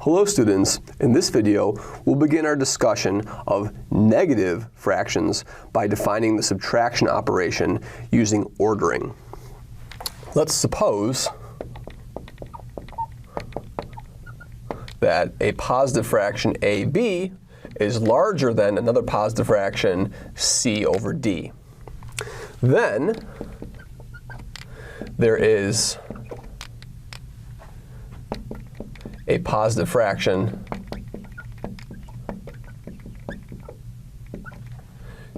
Hello students, in this video we'll begin our discussion of negative fractions by defining the subtraction operation using ordering. Let's suppose that a positive fraction AB is larger than another positive fraction C over D. Then there is a positive fraction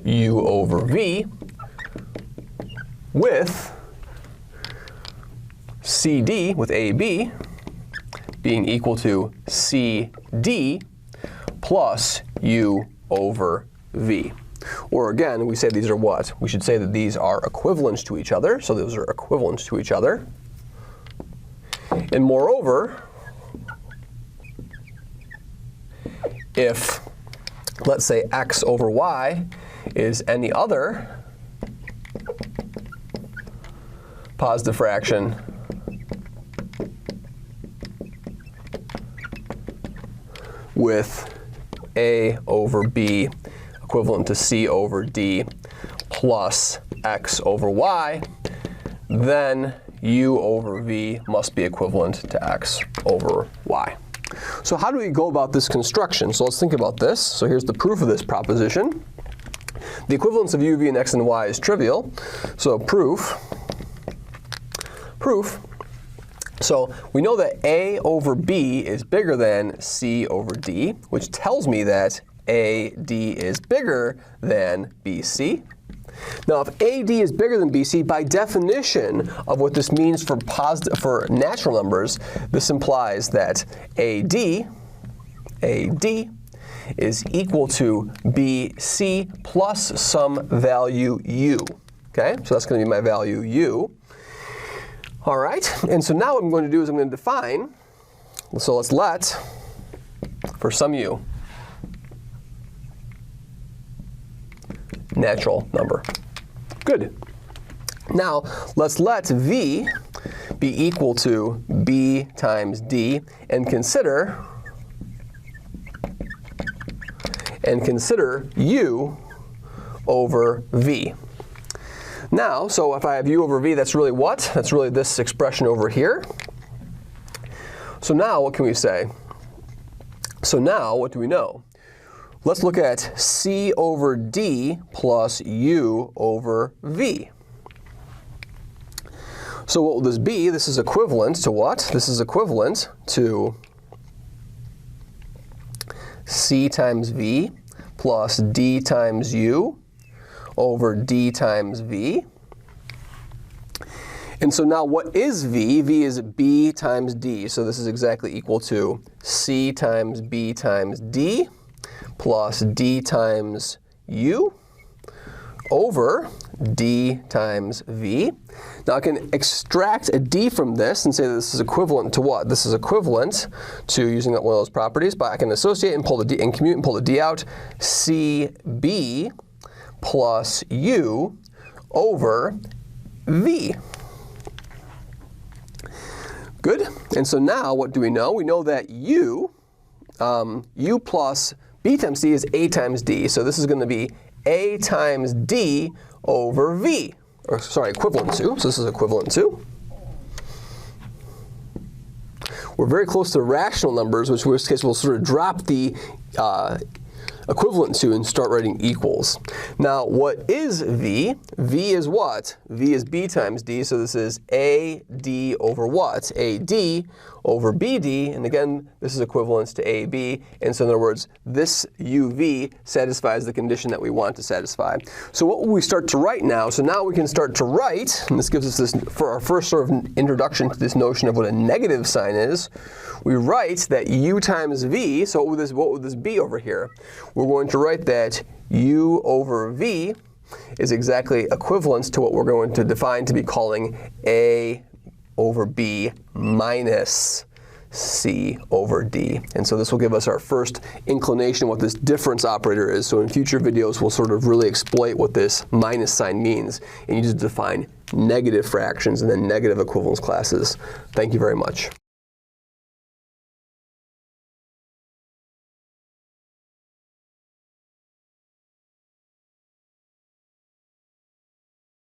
U over V with CD, with AB, being equal to CD plus U over V. Or again, we say these are what? We should say that these are equivalent to each other. So those are equivalent to each other. And moreover, if, let's say, x over y is any other positive fraction with a over b equivalent to c over d plus x over y, then u over v must be equivalent to x over y. So how do we go about this construction? So let's think about this. So here's the proof of this proposition. The equivalence of u, v, and x and y is trivial. So proof. So we know that a over b is bigger than c over d, which tells me that AD is bigger than BC. Now, if AD is bigger than BC, by definition of what this means for natural numbers, this implies that AD is equal to BC plus some value u. Okay, so that's going to be my value u. All right, and so now what I'm going to do is I'm going to define. So let's let, for some u, natural number. Good. Now, let's let v be equal to b times d and consider u over v. Now, so if I have u over v, that's really what? That's really this expression over here. So now what can we say? So now what do we know? Let's look at c over d plus u over v. So what will this be? This is equivalent to what? This is equivalent to c times v plus d times u over d times v. And so now what is v? V is b times d. So this is exactly equal to c times b times d plus d times u over d times v. Now I can extract a d from this and say that this is equivalent to what? This is equivalent to, using one of those properties, but I can associate and pull the d and commute and pull the d out, cb plus u over v. Good. And so now what do we know? We know that u plus b times d is a times d. So this is going to be a times d over v. Or sorry, equivalent to. So this is equivalent to. We're very close to rational numbers, which in this case we'll sort of drop the equivalent to and start writing equals. Now, what is v? V is what? V is b times d, so this is AD over what? AD over BD, and again, this is equivalent to AB, and so in other words, this UV satisfies the condition that we want to satisfy. So what will we start to write now? So now we can start to write, and this gives us this, for our first sort of introduction to this notion of what a negative sign is, we write that u times v, so what would this be over here? We're going to write that u over v is exactly equivalent to what we're going to define to be calling a over b minus c over d. And so this will give us our first inclination of what this difference operator is. So in future videos, we'll sort of really exploit what this minus sign means and use it to define negative fractions and then negative equivalence classes. Thank you very much.